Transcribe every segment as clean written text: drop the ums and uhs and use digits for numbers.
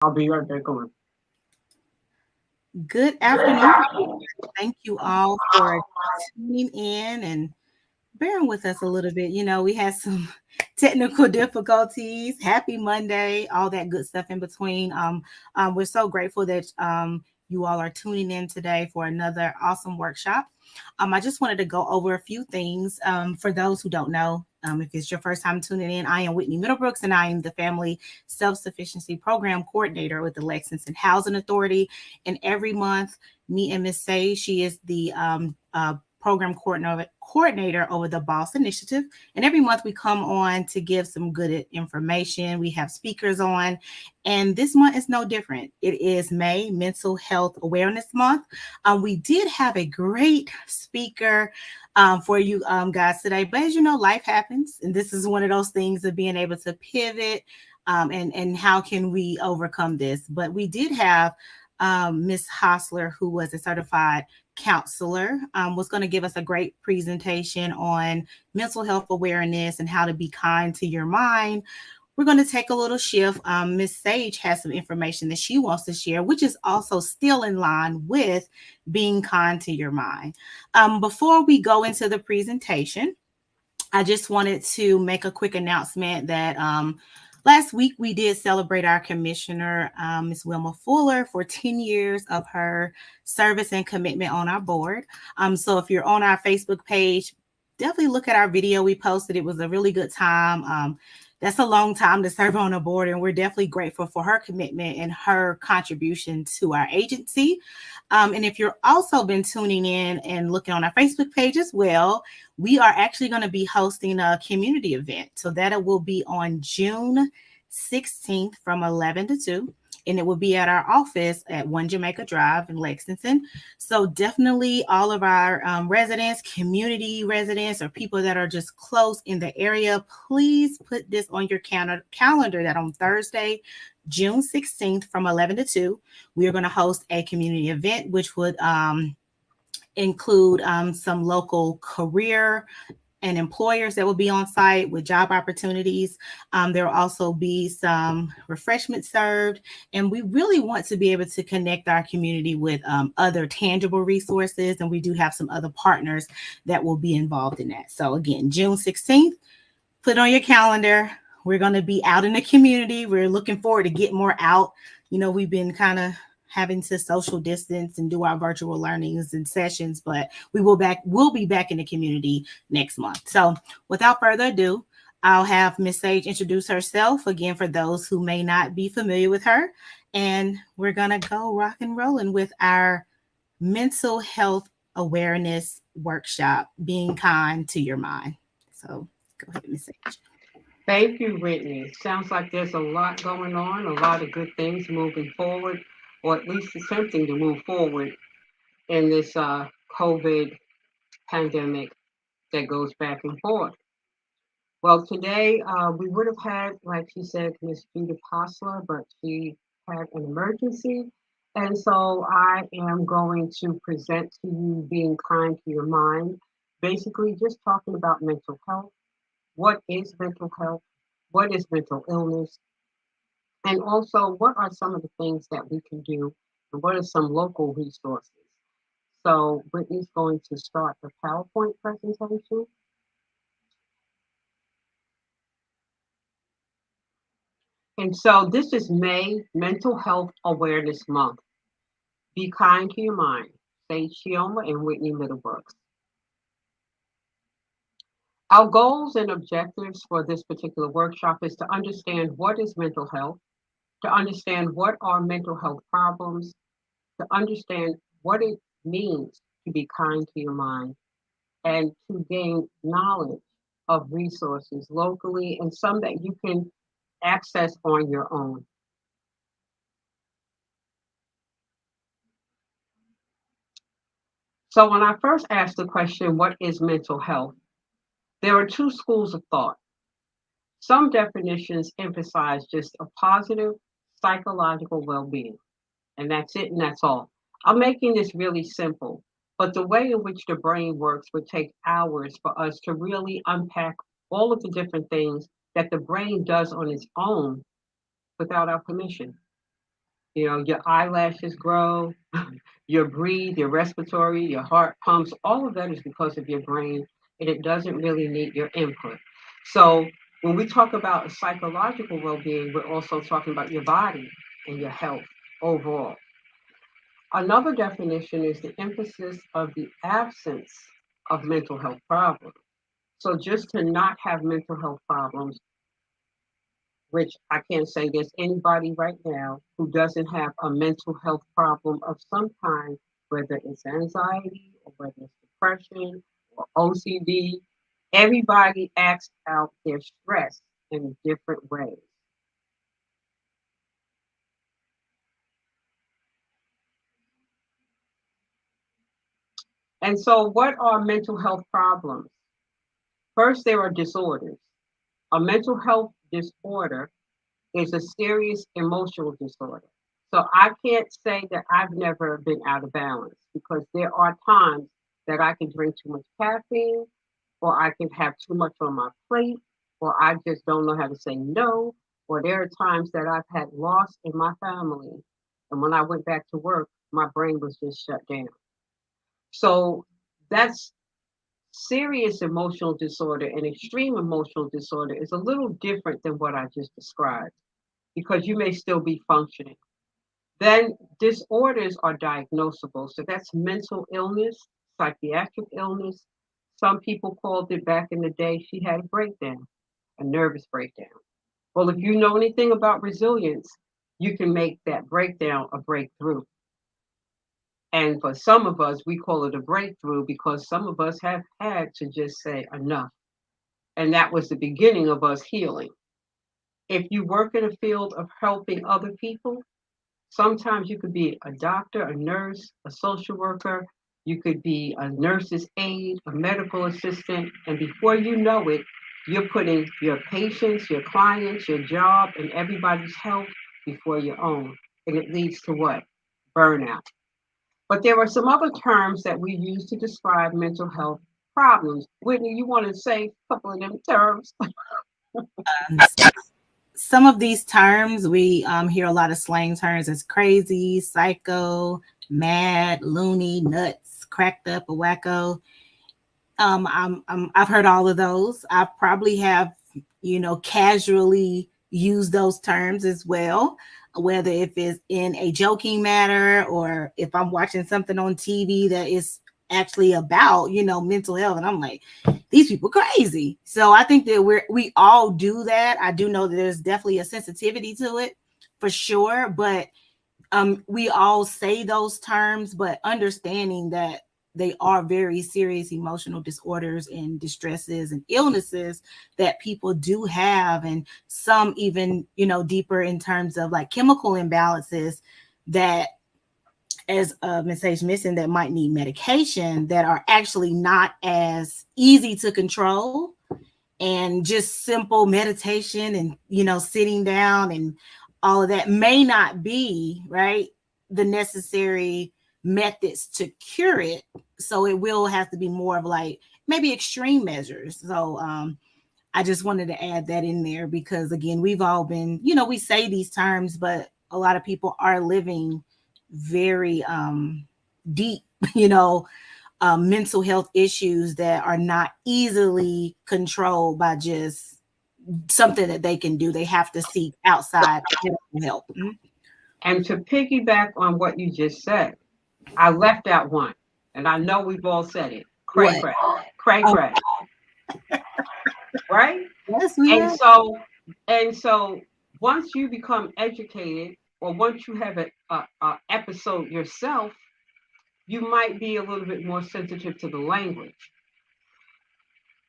I'll be right back on. Good afternoon. Thank you all for tuning in and bearing with us a little bit. We had some technical difficulties. Happy Monday, all that good stuff in between. We're so grateful that you all are tuning in today for another awesome workshop. I just wanted to go over a few things for those who don't know. If it's your first time tuning in, I am Whitney Middlebrooks, and I am the Family Self Sufficiency Program Coordinator with the Lexington Housing Authority. And every month, me and Miss Say, she is the program coordinator over the Boss Initiative. And every month we come on to give some good information. We have speakers on, and this month is no different. It is May Mental Health Awareness Month. We did have a great speaker for you guys today, but as you know, life happens, and this is one of those things of being able to pivot. And how can we overcome this? But we did have Miss Hostler, who was a certified counselor, was going to give us a great presentation on mental health awareness and how to be kind to your mind. We're going to take a little shift. Miss Sage has some information that she wants to share, which is also still in line with being kind to your mind. Before we go into the presentation, I just wanted to make a quick announcement that last week we did celebrate our commissioner, Ms. Wilma Fuller, for 10 years of her service and commitment on our board. So if you're on our Facebook page, definitely look at our video we posted. It was a really good time. That's a long time to serve on a board, and we're definitely grateful for her commitment and her contribution to our agency. And if you're also been tuning in and looking on our Facebook page as well, we are actually going to be hosting a community event. So that will be on June 16th from 11 to 2. And it will be at our office at 1 Jamaica Drive in Lexington. So definitely all of our residents, community residents, or people that are just close in the area, please put this on your calendar that on Thursday, June 16th from 11 to 2, we are going to host a community event, which would include some local career and employers that will be on site with job opportunities. There will also be some refreshments served. And we really want to be able to connect our community with other tangible resources. And we do have some other partners that will be involved in that. So again, June 16th, put it on your calendar. We're going to be out in the community. We're looking forward to get more out. We've been kind of having to social distance and do our virtual learnings and sessions, but we'll be back in the community next month. So without further ado, I'll have Miss Sage introduce herself again for those who may not be familiar with her. And we're gonna go rock and rolling with our mental health awareness workshop, being kind to your mind. So go ahead, Miss Sage. Thank you, Whitney. Sounds like there's a lot going on, a lot of good things moving forward, or at least attempting to move forward in this COVID pandemic that goes back and forth. Well, today we would have had, like she said, Miss Judith Hostler, but she had an emergency. And so I am going to present to you being kind to your mind, basically just talking about mental health. What is mental health? What is mental illness? And also, what are some of the things that we can do? And what are some local resources? So Brittany's going to start the PowerPoint presentation. And so this is May Mental Health Awareness Month. Be kind to your mind. Sage Shioma and Whitney Middlebrooks. Our goals and objectives for this particular workshop is to understand what is mental health, to understand what are mental health problems, to understand what it means to be kind to your mind, and to gain knowledge of resources locally and some that you can access on your own. So, when I first asked the question, what is mental health? There are two schools of thought. Some definitions emphasize just a positive psychological well being, and that's it and that's all. I'm making this really simple, but the way in which the brain works would take hours for us to really unpack all of the different things that the brain does on its own without our permission. Your eyelashes grow, your breathe, your respiratory, your heart pumps, all of that is because of your brain, and it doesn't really need your input. So when we talk about psychological well-being, we're also talking about your body and your health overall. Another definition is the emphasis of the absence of mental health problems. So just to not have mental health problems, which I can't say there's anybody right now who doesn't have a mental health problem of some kind, whether it's anxiety or whether it's depression or OCD. Everybody acts out their stress in different ways. And so, what are mental health problems? First, there are disorders. A mental health disorder is a serious emotional disorder. So I can't say that I've never been out of balance because there are times that I can drink too much caffeine or I can have too much on my plate or I just don't know how to say no. Or there are times that I've had loss in my family. And when I went back to work, my brain was just shut down. So that's serious emotional disorder and extreme emotional disorder is a little different than what I just described because you may still be functioning. Then disorders are diagnosable. So that's mental illness, psychiatric illness. Some people called it back in the day, she had a breakdown, a nervous breakdown. Well, if you know anything about resilience, you can make that breakdown a breakthrough. And for some of us, we call it a breakthrough because some of us have had to just say enough. And that was the beginning of us healing. If you work in a field of helping other people, sometimes you could be a doctor, a nurse, a social worker, you could be a nurse's aide, a medical assistant, and before you know it, you're putting your patients, your clients, your job, and everybody's health before your own. And it leads to what? Burnout. But there are some other terms that we use to describe mental health problems. Whitney, you want to say a couple of them terms? Um, some of these terms we hear a lot of slang terms as crazy, psycho, mad, loony, nuts, cracked up, a wacko. I've heard all of those. I probably have, casually used those terms as well, whether if it's in a joking manner or if I'm watching something on TV that is actually about, mental health. And I'm like, these people crazy. So I think that we all do that. I do know that there's definitely a sensitivity to it for sure, but we all say those terms, but understanding that they are very serious emotional disorders and distresses and illnesses that people do have, and some even, deeper in terms of like chemical imbalances that, as Ms. H mentioned, that might need medication that are actually not as easy to control. And just simple meditation and, sitting down and all of that may not be, right, the necessary methods to cure it. So it will have to be more of like maybe extreme measures. So I just wanted to add that in there because, again, we've all been, we say these terms, but a lot of people are living very deep, mental health issues that are not easily controlled by just something that they can do. They have to seek outside help. And to piggyback on what you just said, I left out one, and I know we've all said it. Cray What? cray, cray Oh, cray, right? yes, we And have. so, and so, once you become educated, or once you have a episode yourself, you might be a little bit more sensitive to the language.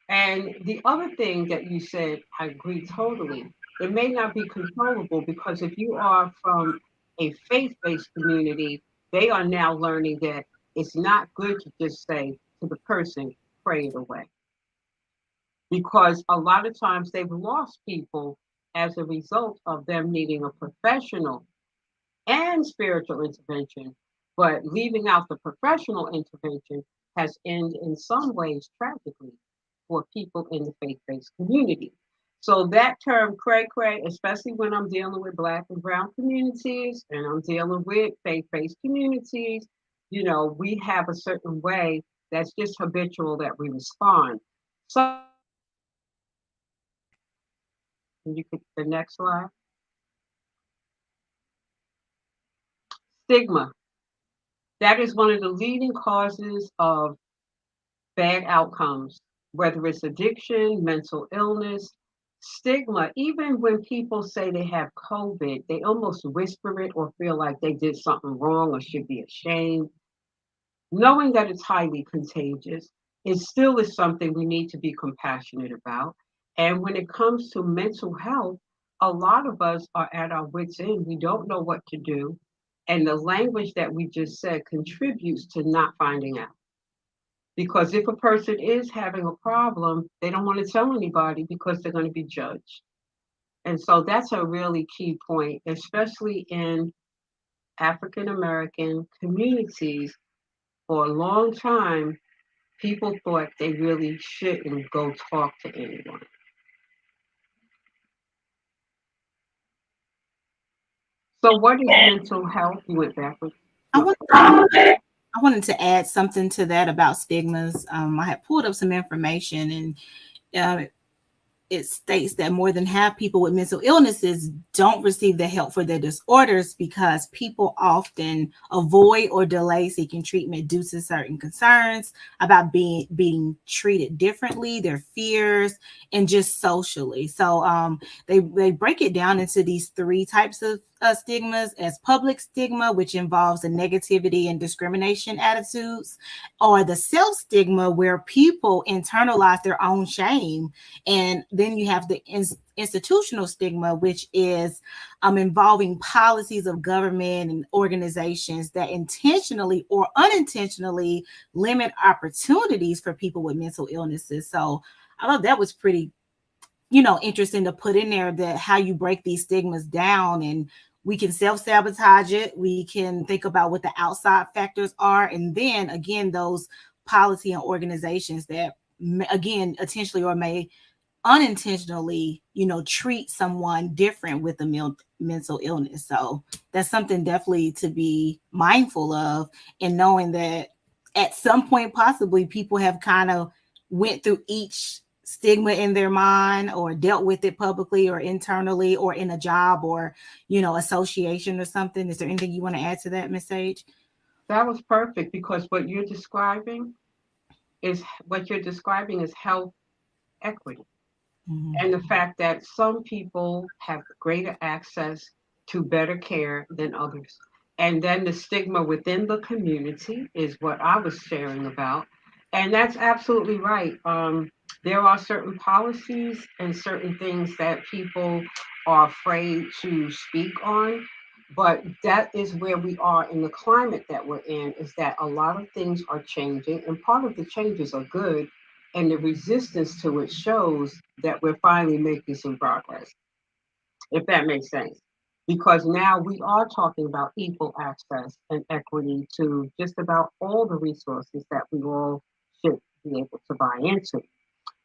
And the other thing that you said, I agree totally. It may not be controllable because if you are from a faith based community, they are now learning that it's not good to just say to the person, pray it away. Because a lot of times they've lost people as a result of them needing a professional and spiritual intervention, but leaving out the professional intervention has ended in some ways tragically for people in the faith based community. So that term cray cray, especially when I'm dealing with Black and Brown communities and I'm dealing with faith-based communities, we have a certain way that's just habitual that we respond. So you could the next slide. Stigma. That is one of the leading causes of bad outcomes, whether it's addiction, mental illness, stigma. Even when people say they have COVID, they almost whisper it or feel like they did something wrong or should be ashamed. Knowing that it's highly contagious, it still is something we need to be compassionate about. And when it comes to mental health, a lot of us are at our wits' end. We don't know what to do. And the language that we just said contributes to not finding out. Because if a person is having a problem, they don't want to tell anybody because they're going to be judged. And so that's a really key point, especially in African American communities. For a long time, people thought they really shouldn't go talk to anyone. So, what is mental health? You went backwards. I No. want I wanted to add something to that about stigmas. I had pulled up some information, and it states that more than half people with mental illnesses don't receive the help for their disorders because people often avoid or delay seeking treatment due to certain concerns about being treated differently, their fears, and just socially. So they break it down into these three types of stigmas: as public stigma, which involves the negativity and discrimination attitudes, or the self stigma, where people internalize their own shame, and then you have the institutional stigma, which is involving policies of government and organizations that intentionally or unintentionally limit opportunities for people with mental illnesses. So I thought that was pretty, interesting to put in there, that how you break these stigmas down. And we can self-sabotage it. We can think about what the outside factors are. And then again, those policy and organizations that again, intentionally or may unintentionally, treat someone different with a mental illness. So that's something definitely to be mindful of, and knowing that at some point possibly people have kind of went through each stigma in their mind or dealt with it publicly or internally or in a job or association or something. Is there anything you want to add to that, Miss Sage? That was perfect because what you're describing is health equity. Mm-hmm. And the fact that some people have greater access to better care than others. And then the stigma within the community is what I was sharing about. And that's absolutely right. There are certain policies and certain things that people are afraid to speak on. But that is where we are in the climate that we're in, is that a lot of things are changing, and part of the changes are good, and the resistance to it shows that we're finally making some progress, if that makes sense. Because now we are talking about equal access and equity to just about all the resources that we all should be able to buy into.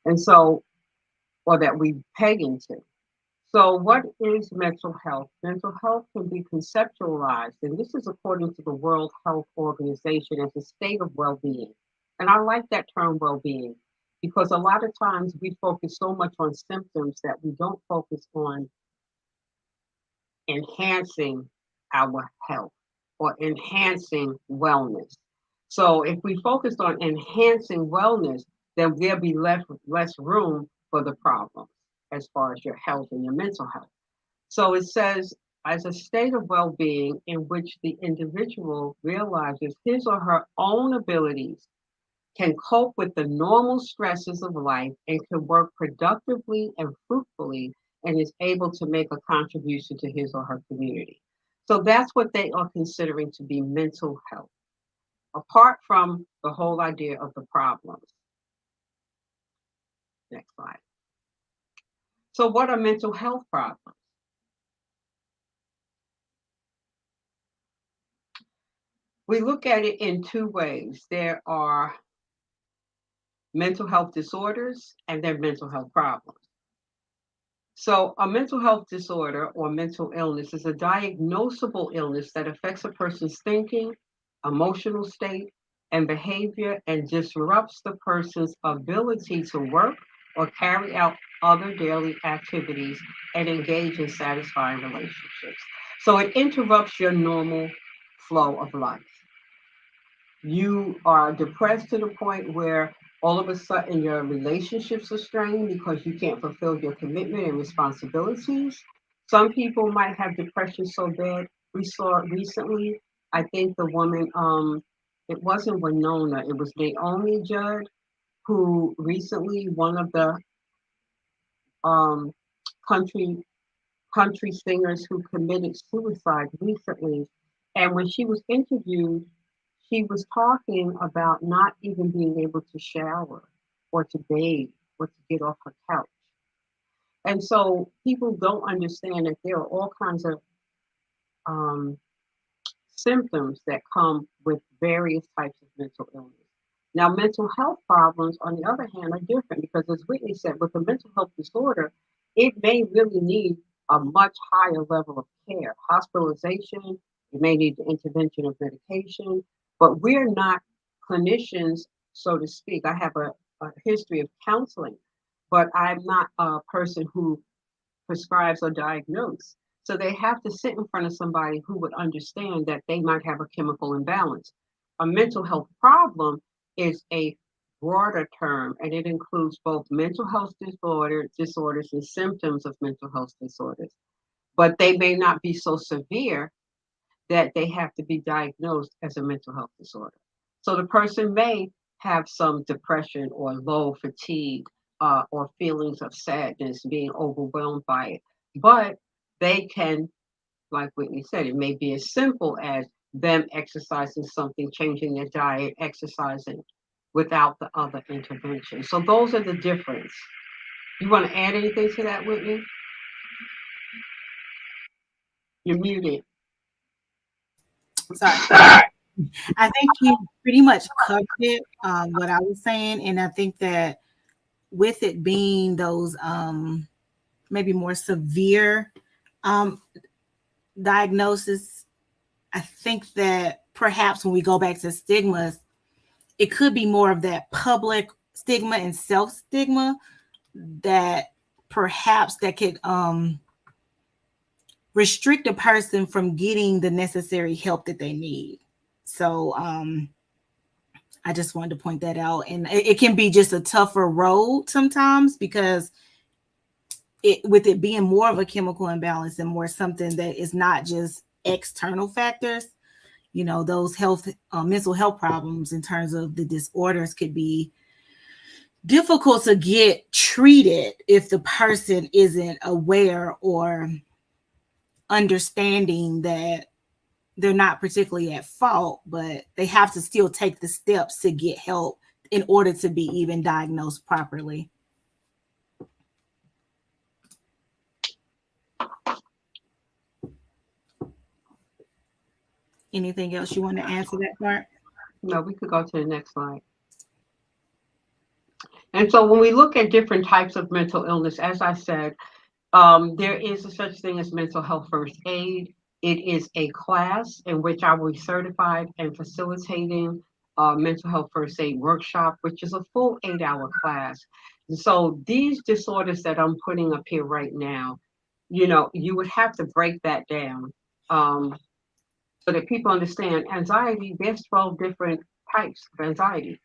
And so, or that we pay into. So, what is mental health? Mental health can be conceptualized, and this is according to the World Health Organization, as a state of well being. And I like that term well being because a lot of times we focus so much on symptoms that we don't focus on enhancing our health or enhancing wellness. So, if we focus on enhancing wellness, then there'll be less room for the problems as far as your health and your mental health. So it says, as a state of well being in which the individual realizes his or her own abilities, can cope with the normal stresses of life, and can work productively and fruitfully, and is able to make a contribution to his or her community. So that's what they are considering to be mental health, apart from the whole idea of the problems. Next slide. So, what are mental health problems? We look at it in two ways. There are mental health disorders and their mental health problems. So, a mental health disorder or mental illness is a diagnosable illness that affects a person's thinking, emotional state, and behavior and disrupts the person's ability to work or carry out other daily activities and engage in satisfying relationships. So, it interrupts your normal flow of life. You are depressed to the point where all of a sudden your relationships are strained because you can't fulfill your commitment and responsibilities. Some people might have depression so bad. We saw recently, I think the woman, it wasn't Winona, it was Naomi Judd, who recently, one of the um, country country singers who committed suicide recently. And when she was interviewed, she was talking about not even being able to shower or to bathe or to get off her couch. And so people don't understand that there are all kinds of um, symptoms that come with various types of mental illness. Now, mental health problems, on the other hand, are different because, as Whitney said, with a mental health disorder, it may really need a much higher level of care, hospitalization, it may need the intervention of medication, but we're not clinicians, so to speak. I have a history of counseling, but I'm not a person who prescribes or diagnose. So they have to sit in front of somebody who would understand that they might have a chemical imbalance. A mental health problem is a broader term and it includes both mental health disorders and symptoms of mental health disorders. But they may not be so severe that they have to be diagnosed as a mental health disorder. So the person may have some depression or low fatigue or feelings of sadness, being overwhelmed by it. But they can, like Whitney said, it may be as simple as them exercising something, changing their diet, exercising without the other intervention. So those are the difference. You want to add anything to that, Whitney? You're muted. Sorry. I think you pretty much covered it, what I was saying. And I think that with it being those maybe more severe um, diagnosis, I think that perhaps when we go back to stigmas, it could be more of that public stigma and self stigma that perhaps that could restrict a person from getting the necessary help that they need. So I just wanted to point that out. And it can be just a tougher road sometimes because with it being more of a chemical imbalance and more something that is not just external factors, those mental health problems in terms of the disorders could be difficult to get treated if the person isn't aware or understanding that they're not particularly at fault, but they have to still take the steps to get help in order to be even diagnosed properly. Anything else you want to add to that part? No, we could go to the next slide. And so when we look at different types of mental illness, as I said, there is a such thing as mental health first aid. It is a class in which I will be certified and facilitating a mental health first aid workshop, which is a full 8-hour class. And so these disorders that I'm putting up here right now, you would have to break that down so that people understand anxiety. There's 12 different types of anxiety.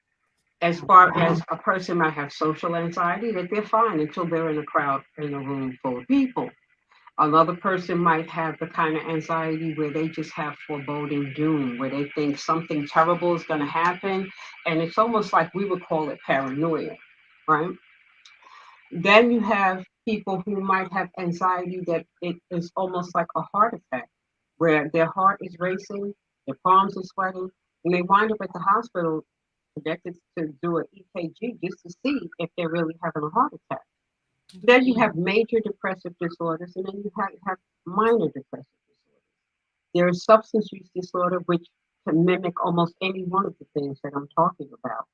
As far as a person might have social anxiety, that they're fine until they're in a crowd in a room full of people. Another person might have the kind of anxiety where they just have foreboding doom, where they think something terrible is going to happen. And it's almost like we would call it paranoia, right? Then you have people who might have anxiety that it is almost like a heart attack, where their heart is racing, their palms are sweating, and they wind up at the hospital connected to do an EKG just to see if they're really having a heart attack. Then you have major depressive disorders, and then you have minor depressive disorders. There is substance use disorder, which can mimic almost any one of the things that I'm talking about.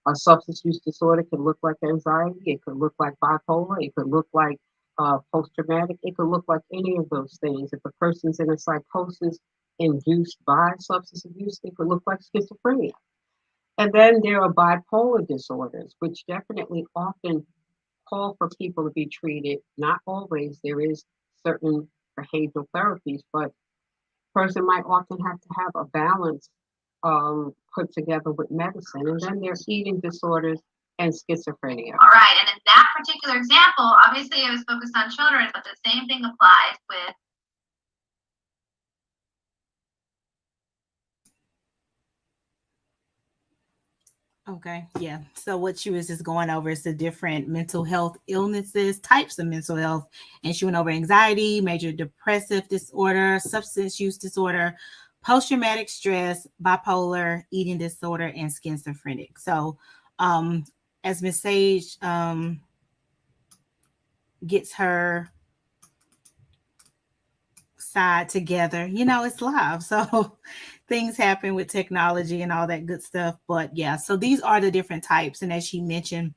A substance use disorder can look like anxiety, it could look like bipolar, it could look like post-traumatic. It could look like any of those things. If a person's in a psychosis induced by substance abuse, it could look like schizophrenia. And then there are bipolar disorders, which definitely often call for people to be treated. Not always. There is certain behavioral therapies, but person might often have to have a balance put together with medicine. And then there's eating disorders and schizophrenia. All right, and in that particular example, obviously I was focused on children, but the same thing applies with Okay, yeah. So what she was just going over is the different mental health illnesses, types of mental health, and she went over anxiety, major depressive disorder, substance use disorder, post-traumatic stress, bipolar, eating disorder, and schizophrenic. So, as Miss Sage gets her side together, it's live, so things happen with technology and all that good stuff. But yeah, so these are the different types, and as she mentioned,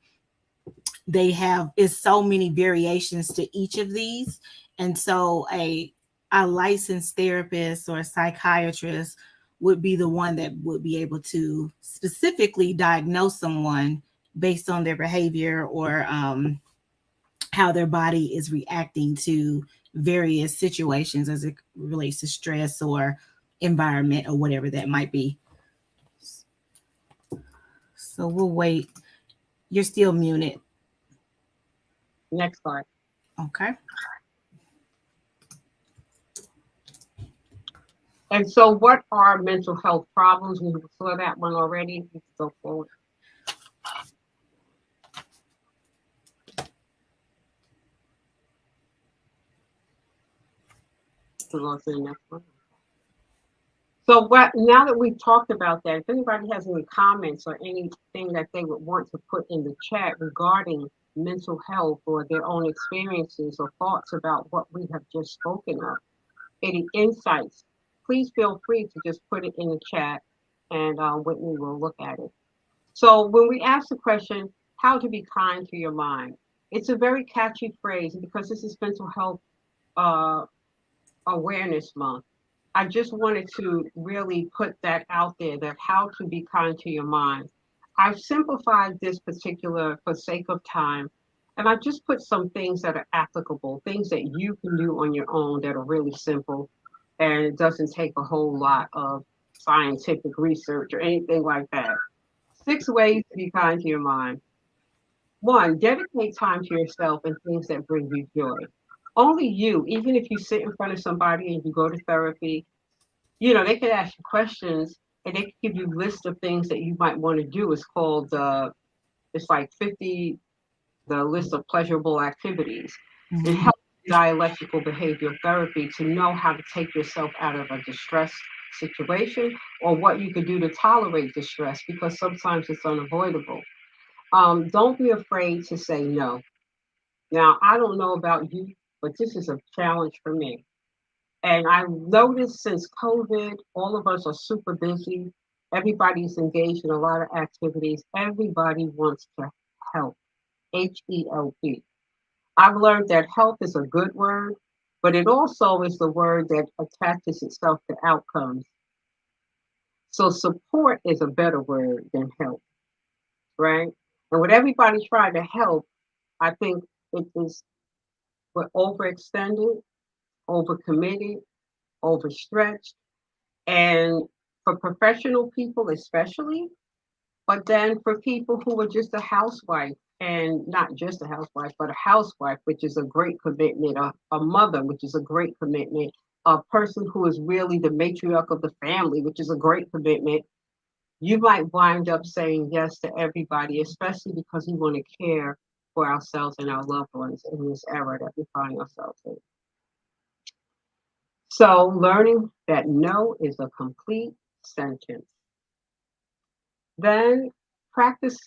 they have is so many variations to each of these. And so a licensed therapist or a psychiatrist would be the one that would be able to specifically diagnose someone based on their behavior or how their body is reacting to various situations as it relates to stress or environment or whatever that might be. So we'll wait. You're still muted. Next slide. Okay. And so, what are mental health problems? We saw that one already. Let's go forward. To go to the next one. So, now that we've talked about that, if anybody has any comments or anything that they would want to put in the chat regarding mental health or their own experiences or thoughts about what we have just spoken of, any insights, please feel free to just put it in the chat and Whitney will look at it. So when we ask the question, how to be kind to your mind, it's a very catchy phrase because this is mental health uh, awareness month. I just wanted to really put that out there, that how to be kind to your mind. I've simplified this particular for sake of time, and I just put some things that are applicable, things that you can do on your own that are really simple, and it doesn't take a whole lot of scientific research or anything like that. 6 ways to be kind to your mind. 1, dedicate time to yourself and things that bring you joy. Only you, even if you sit in front of somebody and you go to therapy, they could ask you questions and they could give you lists of things that you might want to do. It's called, it's like 50, the list of pleasurable activities. Mm-hmm. It helps dialectical behavioral therapy to know how to take yourself out of a distress situation or what you could do to tolerate distress because sometimes it's unavoidable. Don't be afraid to say no. Now, I don't know about you, but this is a challenge for me. And I noticed since COVID, all of us are super busy. Everybody's engaged in a lot of activities. Everybody wants to help. HELP. I've learned that help is a good word, but it also is the word that attaches itself to outcomes. So support is a better word than help, right? And with everybody trying to help, I think we're overextended, overcommitted, overstretched, and for professional people especially, but then for people who are just a housewife, and not just a housewife, but a housewife, which is a great commitment, a mother, which is a great commitment, a person who is really the matriarch of the family, which is a great commitment, you might wind up saying yes to everybody, especially because we want to care for ourselves and our loved ones in this era that we find ourselves in. So learning that no is a complete sentence. Then practice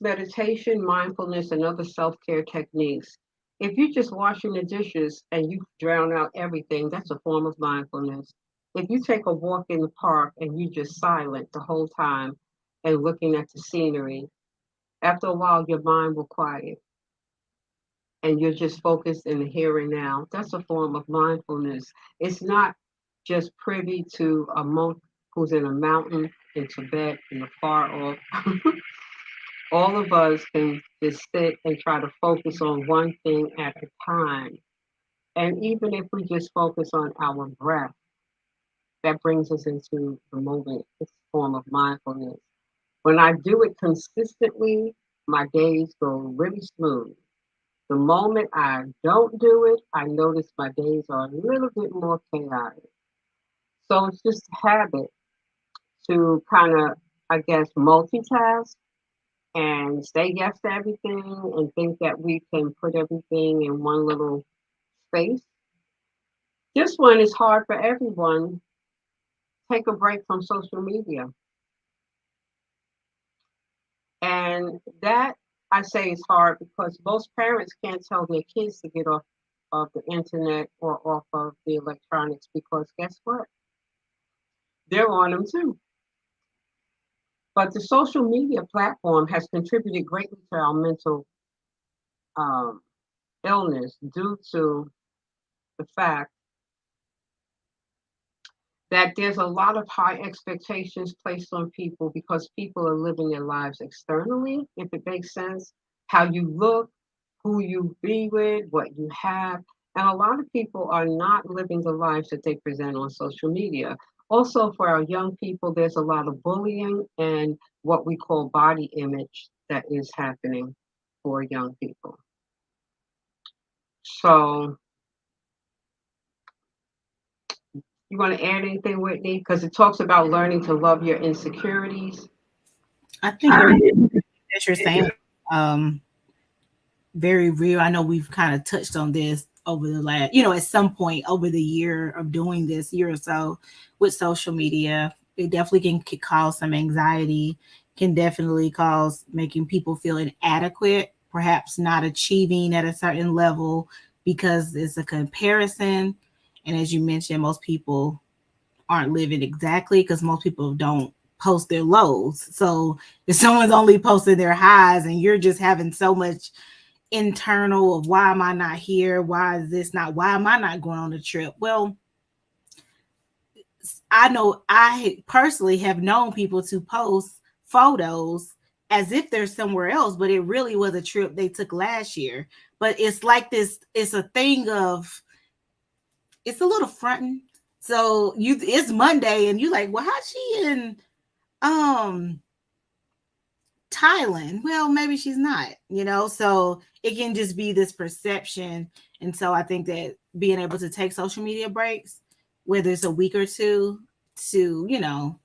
meditation, mindfulness, and other self-care techniques. If you're just washing the dishes and you drown out everything, that's a form of mindfulness. If you take a walk in the park and you just silent the whole time and looking at the scenery After a while, your mind will quiet and you're just focused in the here and now. That's a form of mindfulness. It's not just privy to a monk who's in a mountain in Tibet in the far off. All of us can just sit and try to focus on one thing at a time. And even if we just focus on our breath, that brings us into the moment. It's a form of mindfulness. When I do it consistently, my days go really smooth. The moment I don't do it, I notice my days are a little bit more chaotic. So it's just a habit to kind of, I guess, multitask and say yes to everything and think that we can put everything in one little space. This one is hard for everyone. Take a break from social media. And that I say is hard because most parents can't tell their kids to get off of the internet or off of the electronics because guess what? They're on them too. But the social media platform has contributed greatly to our mental um, illness due to the fact that there's a lot of high expectations placed on people because people are living their lives externally, if it makes sense, how you look, who you be with, what you have. And a lot of people are not living the lives that they present on social media. Also, for our young people, there's a lot of bullying and what we call body image that is happening for young people. So, you want to add anything, Whitney? Because it talks about learning to love your insecurities. I think everything that you're saying, um, very real. I know we've kind of touched on this over the last, at some point over the year of doing this year or so with social media. It definitely can cause some anxiety, can definitely cause making people feel inadequate, perhaps not achieving at a certain level because it's a comparison. And as you mentioned, most people aren't living exactly because most people don't post their lows. So if someone's only posting their highs and you're just having so much internal of why am I not here? Why is this not? Why am I not going on the trip? Well, I know I personally have known people to post photos as if they're somewhere else, but it really was a trip they took last year. But it's like this, it's a thing of it's a little fronting. So it's Monday and you like, well, how's she in um Thailand? Well, maybe she's not. So it can just be this perception. And so I think that being able to take social media breaks, whether it's a week or two, to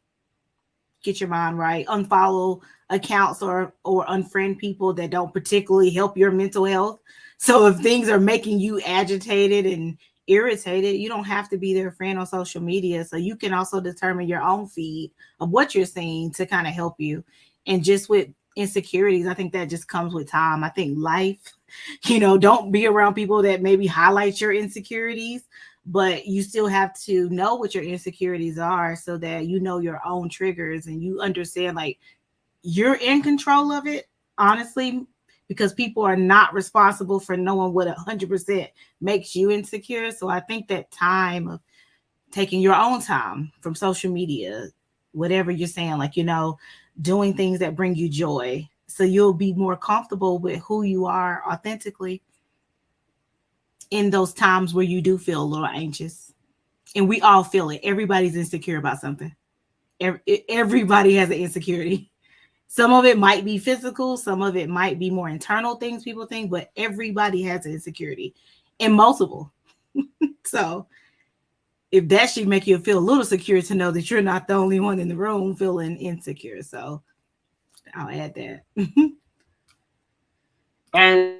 get your mind right, unfollow accounts or unfriend people that don't particularly help your mental health. So if things are making you agitated and irritated, you don't have to be their friend on social media. So you can also determine your own feed of what you're seeing to kind of help you. And just with insecurities, I think that just comes with time. I think life, don't be around people that maybe highlight your insecurities, but you still have to know what your insecurities are so that you know your own triggers and you understand like you're in control of it, honestly, because people are not responsible for knowing what 100% makes you insecure. So I think that time of taking your own time from social media, whatever you're saying, like, doing things that bring you joy. So you'll be more comfortable with who you are authentically in those times where you do feel a little anxious. And we all feel it. Everybody's insecure about something. Everybody has an insecurity. Some of it might be physical, some of it might be more internal things people think, but everybody has an insecurity and multiple. So if that should make you feel a little secure to know that you're not the only one in the room feeling insecure. So I'll add that. And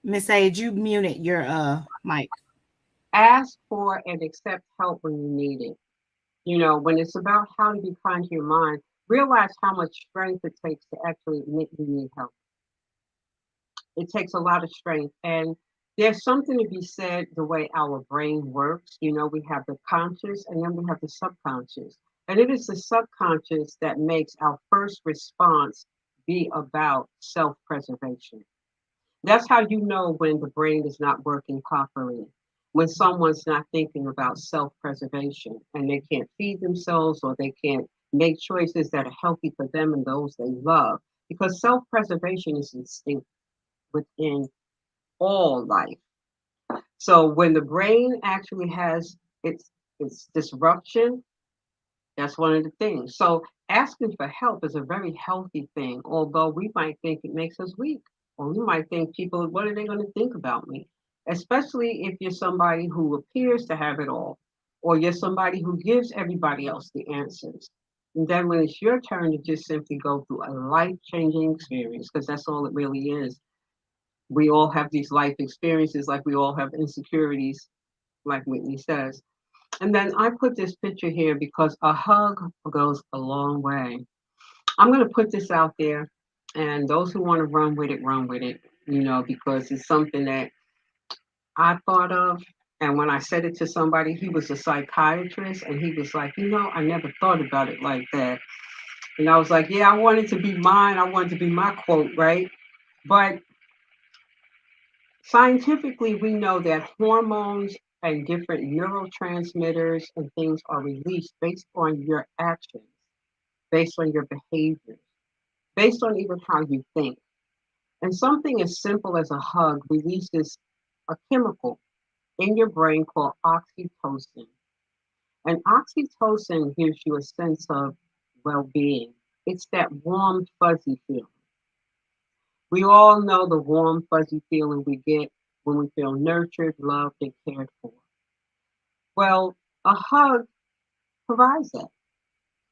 Miss Age, you muted your mic. ask for and accept help when you need it. When it's about how to be kind to your mind, realize how much strength it takes to actually admit you need help. It takes a lot of strength. And there's something to be said the way our brain works. We have the conscious and then we have the subconscious. And it is the subconscious that makes our first response be about self preservation. That's how you know when the brain is not working properly, when someone's not thinking about self preservation and they can't feed themselves or they can't make choices that are healthy for them and those they love. Because self preservation is instinct within all life. So when the brain actually has its disruption, that's one of the things. So asking for help is a very healthy thing, although we might think it makes us weak. Or we might think people, what are they going to think about me? Especially if you're somebody who appears to have it all, or you're somebody who gives everybody else the answers. And then when it's your turn to just simply go through a life-changing experience, because that's all it really is. We all have these life experiences, like we all have insecurities, like Whitney says. And then I put this picture here because a hug goes a long way. I'm going to put this out there, and those who want to run with it, because it's something that I thought of. And when I said it to somebody, he was a psychiatrist, and he was like, I never thought about it like that. And I was like, yeah, I wanted to be mine. I wanted to be my quote, right? But scientifically, we know that hormones and different neurotransmitters and things are released based on your actions, based on your behaviors, based on even how you think. And something as simple as a hug releases a chemical in your brain called oxytocin. And oxytocin gives you a sense of well being. It's that warm, fuzzy feeling. We all know the warm, fuzzy feeling we get when we feel nurtured, loved, and cared for. Well, a hug provides that.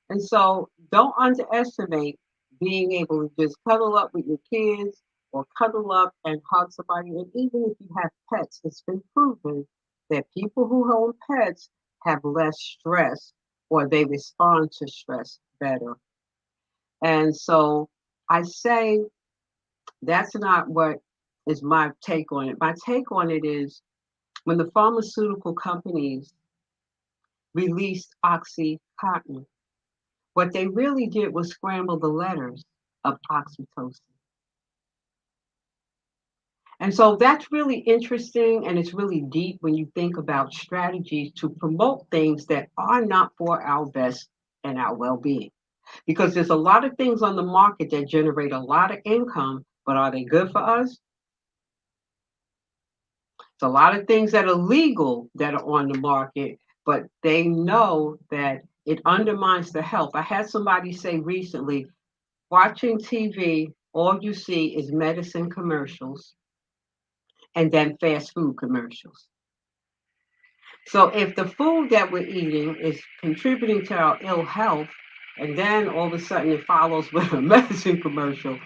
And so don't underestimate being able to just cuddle up with your kids or cuddle up and hug somebody. And even if you have pets, it's been proven that people who own pets have less stress or they respond to stress better. And so I say that's not what is my take on it. My take on it is when the pharmaceutical companies released Oxycontin, what they really did was scramble the letters of oxytocin. And so that's really interesting and it's really deep when you think about strategies to promote things that are not for our best and our well being. Because there's a lot of things on the market that generate a lot of income, but are they good for us? It's a lot of things that are legal that are on the market, but they know that it undermines the health. I had somebody say recently, watching TV, all you see is medicine commercials and then fast food commercials. So if the food that we're eating is contributing to our ill health, and then all of a sudden it follows with a medicine commercial,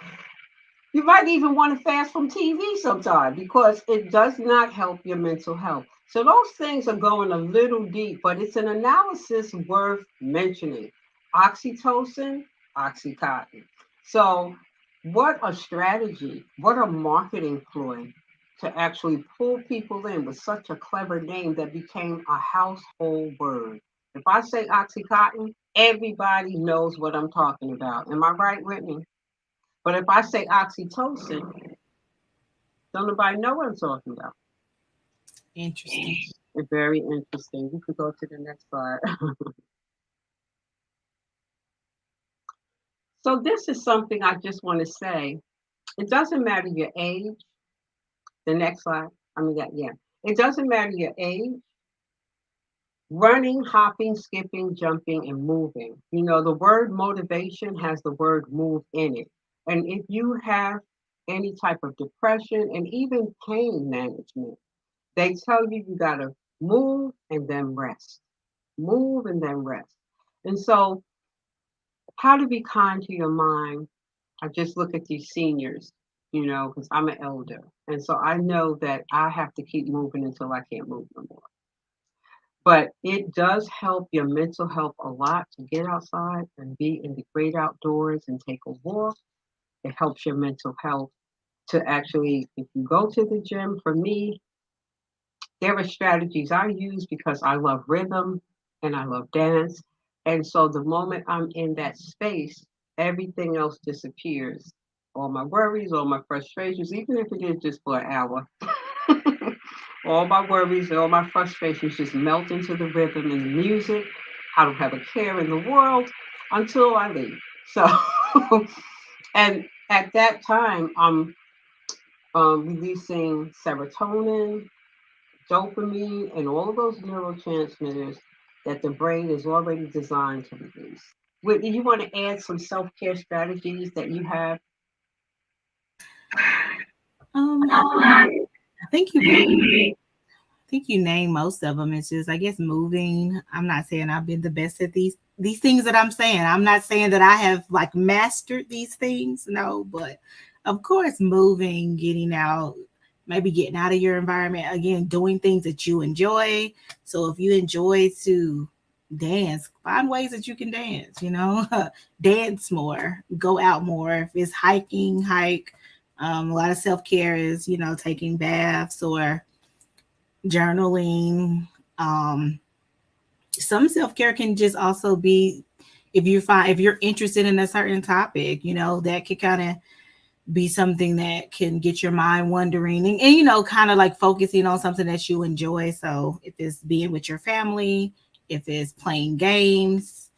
you might even want to fast from TV sometime because it does not help your mental health. So those things are going a little deep, but it's an analysis worth mentioning. Oxytocin, Oxycontin. So what a strategy, what a marketing ploy to actually pull people in with such a clever name that became a household word. If I say Oxycontin, everybody knows what I'm talking about. Am I right, Whitney? But if I say oxytocin, don't nobody know what I'm talking about. Interesting. It's very interesting. You could go to the next slide. So this is something I just want to say. It doesn't matter your age. The next slide. I mean that, yeah. It doesn't matter your age. Running, hopping, skipping, jumping, and moving. The word motivation has the word move in it. And if you have any type of depression and even pain management, they tell you you got to move and then rest. Move and then rest. And so, how to be kind to your mind? I just look at these seniors, because I'm an elder. And so I know that I have to keep moving until I can't move no more. But it does help your mental health a lot to get outside and be in the great outdoors and take a walk. It helps your mental health to actually, if you go to the gym, for me, There are strategies I use because I love rhythm and I love dance. And so the moment I'm in that space, everything else disappears. All my worries, all my frustrations, even if it is just for an hour, all my worries, all my frustrations just melt into the rhythm and the music. I don't have a care in the world until I leave. So, and at that time, I'm releasing serotonin, dopamine, and all of those neurotransmitters that the brain is already designed to release. Whitney, you want to add some self care strategies that you have? I think you named most of them. It's just, I guess, moving. I'm not saying I've been the best at these things that I'm saying. I'm not saying that I have like mastered these things, no, but of course, moving, getting out, maybe getting out of your environment again, doing things that you enjoy. So if you enjoy to dance, find ways that you can dance, dance more, go out more. If it's hiking, hike. A lot of self care is, taking baths or journaling. Um, some self care can just also be if you're interested in a certain topic, that could kind of be something that can get your mind wandering and kind of like focusing on something that you enjoy. So if it's being with your family, if it's playing games,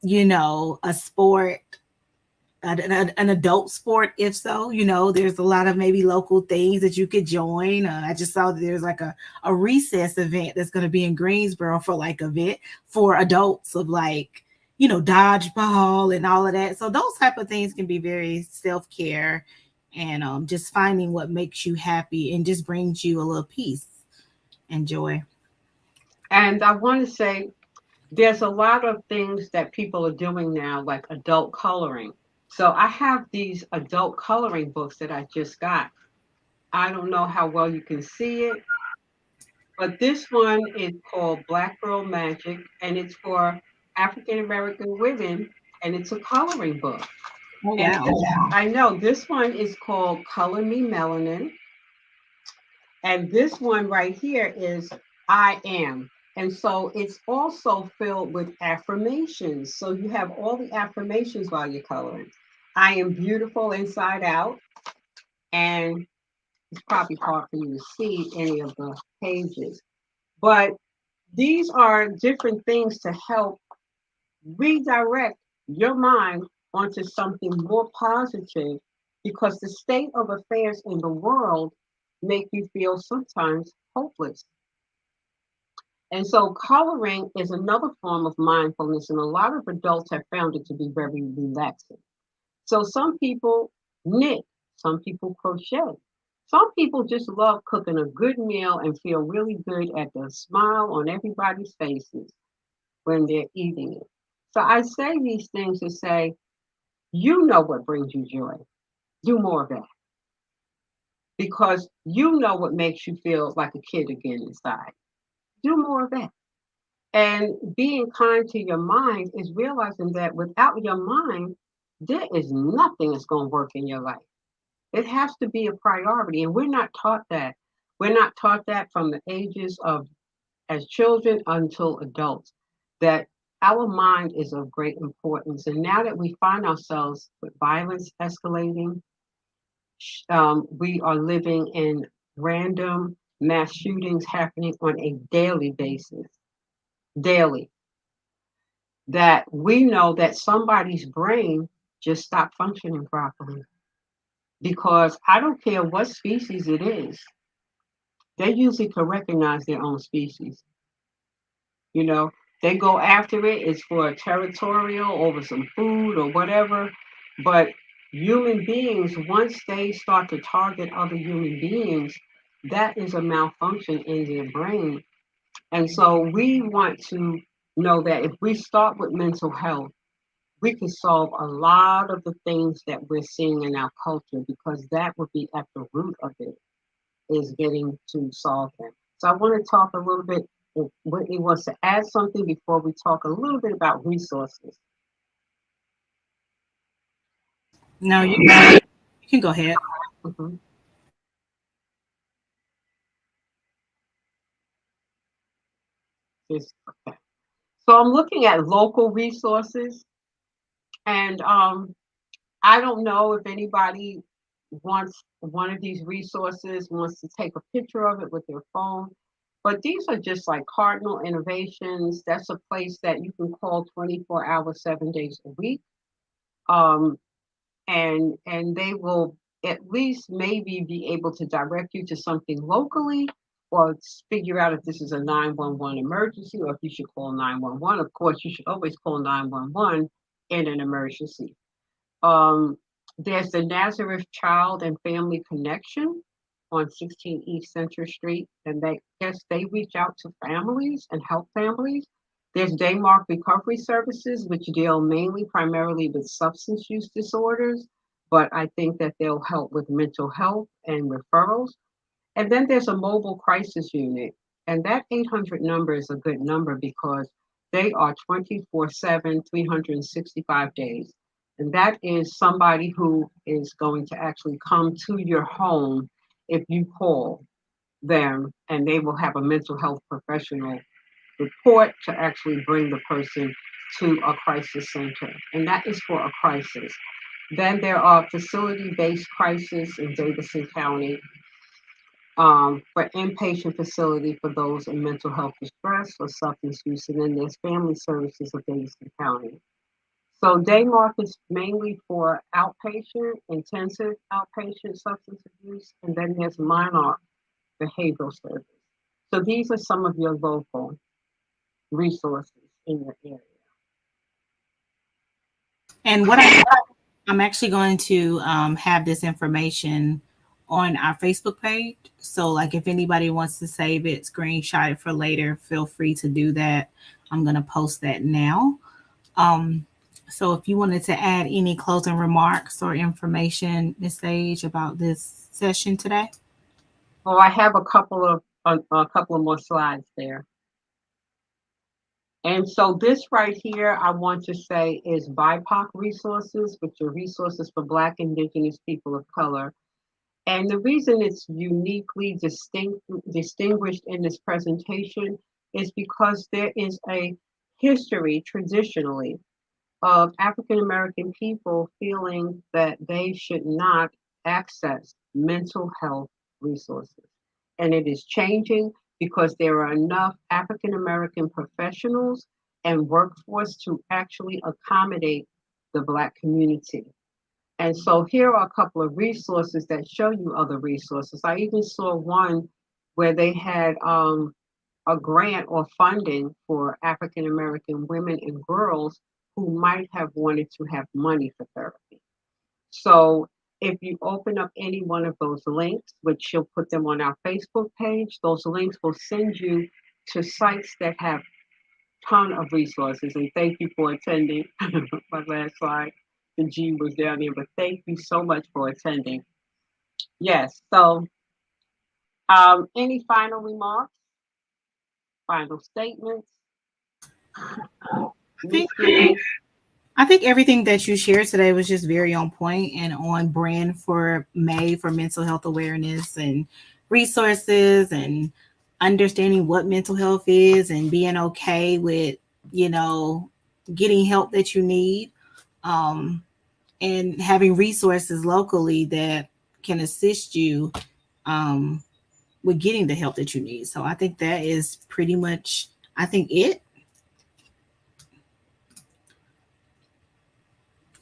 a sport, an adult sport, if so, there's a lot of maybe local things that you could join. I just saw that there's like a recess event that's going to be in Greensboro for like a event for adults of like, dodgeball and all of that. So those type of things can be very self-care and just finding what makes you happy and just brings you a little peace and joy. And I want to say there's a lot of things that people are doing now, like adult coloring. So I have these adult coloring books that I just got. I don't know how well you can see it, but this one is called Black Girl Magic, and it's for African American women, and it's a coloring book. Oh, And wow. I know this one is called Color Me Melanin, and this one right here is I Am. And so it's also filled with affirmations. So you have all the affirmations while you're coloring. I am beautiful inside out, and it's probably hard for you to see any of the pages. But these are different things to help redirect your mind onto something more positive because the state of affairs in the world make you feel sometimes hopeless. And so coloring is another form of mindfulness, and a lot of adults have found it to be very relaxing. So some people knit, some people crochet. Some people just love cooking a good meal and feel really good at the smile on everybody's faces when they're eating it. So I say these things to say, you know what brings you joy. Do more of that because you know what makes you feel like a kid again inside. Do more of that. And being kind to your mind is realizing that without your mind, there is nothing that's going to work in your life. It has to be a priority. And we're not taught that. We're not taught that from the ages of as children until adults, that our mind is of great importance. And now that we find ourselves with violence escalating, we are living in random mass shootings happening on a daily basis, daily, that we know that somebody's brain just stopped functioning properly. Because I don't care what species it is, they usually can recognize their own species. You know, they go after it, it's for territorial over some food or whatever. But human beings, once they start to target other human beings, that is a malfunction in their brain. And so we want to know that if we start with mental health, we can solve a lot of the things that we're seeing in our culture because that would be at the root of it is getting to solve them. So I want to talk a little bit, if Whitney wants to add something before we talk a little bit about resources. No, you can go ahead. Mhm. Just okay. So I'm looking at local resources, and I don't know if anybody wants one of these resources, wants to take a picture of it with their phone. But these are just like Cardinal Innovations. That's a place that you can call 24 hours, 7 days a week. Um, and they will at least maybe be able to direct you to something locally or figure out if this is a 911 emergency or if you should call 911. Of course, you should always call 911 in an emergency. Um, there's the Nazareth Child and Family Connection on 16 East Center Street, and they reach out to families and help families. There's Daymark Recovery Services, which deal mainly primarily with substance use disorders, but I think that they'll help with mental health and referrals. And then there's a mobile crisis unit. And that 800 number is a good number because they are 24/7, 365 days. And that is somebody who is going to actually come to your home if you call them, and they will have a mental health professional report to actually bring the person to a crisis center. And that is for a crisis. Then there are facility-based crises in Davidson County, for inpatient facility for those in mental health distress or substance use, and then there's family services of Davidson County. So Daymark is mainly for outpatient, intensive outpatient substance abuse, and then there's Monarch Behavioral Service. So these are some of your local resources in your area. And I'm actually going to have this information on our Facebook page. So, like, if anybody wants to save it, screenshot it for later, feel free to do that. I'm going to post that now. So, if you wanted to add any closing remarks or information, Ms. Sage, about this session today. Well, I have a couple of more slides there. And so this right here, I want to say is BIPOC resources, which are resources for Black, Indigenous people of color. And the reason it's uniquely distinguished in this presentation is because there is a history traditionally of African American people feeling that they should not access mental health resources. And it is changing because there are enough African American professionals and workforce to actually accommodate the Black community. And so here are a couple of resources that show you other resources. I even saw one where they had a grant or funding for African American women and girls who might have wanted to have money for therapy. So if you open up any one of those links, which she'll put them on our Facebook page, those links will send you to sites that have ton of resources. And thank you for attending. My last slide, the G was down there, but thank you so much for attending. Yes, so any final remarks, final statements? I think everything that you shared today was just very on point and on brand for May, for mental health awareness and resources and understanding what mental health is and being okay with, getting help that you need, and having resources locally that can assist you with getting the help that you need. So I think that is pretty much, it.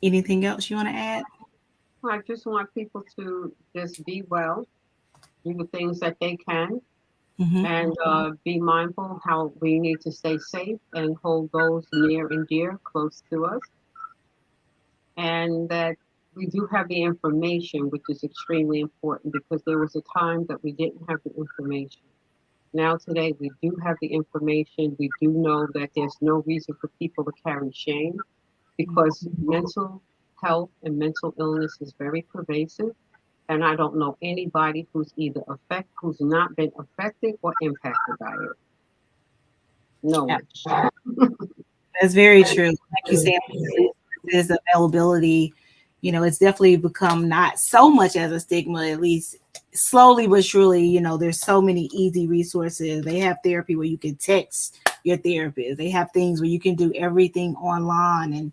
Anything else you want to add? I just want people to just be well, do the things that they can, and be mindful how we need to stay safe and hold those near and dear close to us. And that we do have the information, which is extremely important because there was a time that we didn't have the information. Now today we do have the information. We do know that there's no reason for people to carry shame because mental health and mental illness is very pervasive. And I don't know anybody who's who's not been affected or impacted by it. No one. That's very true. Like you said, there's availability. It's definitely become not so much as a stigma, at least slowly but surely, there's so many easy resources. They have therapy where you can text your therapist. They have things where you can do everything online and,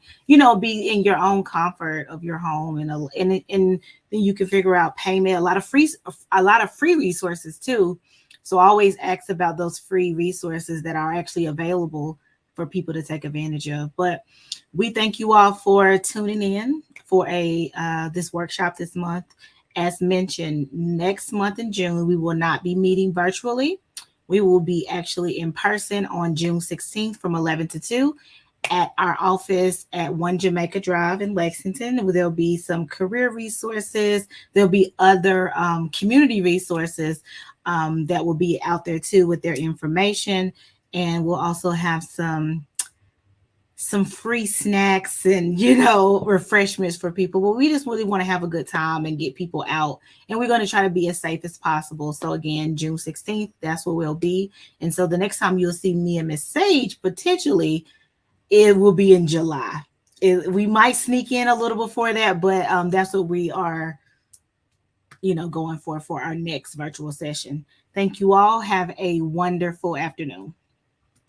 be in your own comfort of your home, and then you can figure out payment, a lot of free resources too. So always ask about those free resources that are actually available for people to take advantage of. But we thank you all for tuning in for a this workshop this month. As mentioned, next month in June, we will not be meeting virtually. We will be actually in person on June 16th from 11 to 2 at our office at 1 Jamaica Drive in Lexington. There'll be some career resources. There'll be other community resources that will be out there too with their information. And we'll also have some free snacks and refreshments for people, but we just really want to have a good time and get people out, and we're going to try to be as safe as possible. So again, June 16th, that's where we'll be. And so the next time you'll see me and Miss Sage, potentially it will be in July. We might sneak in a little before that, but that's what we are going for our next virtual session. Thank you all. Have a wonderful afternoon.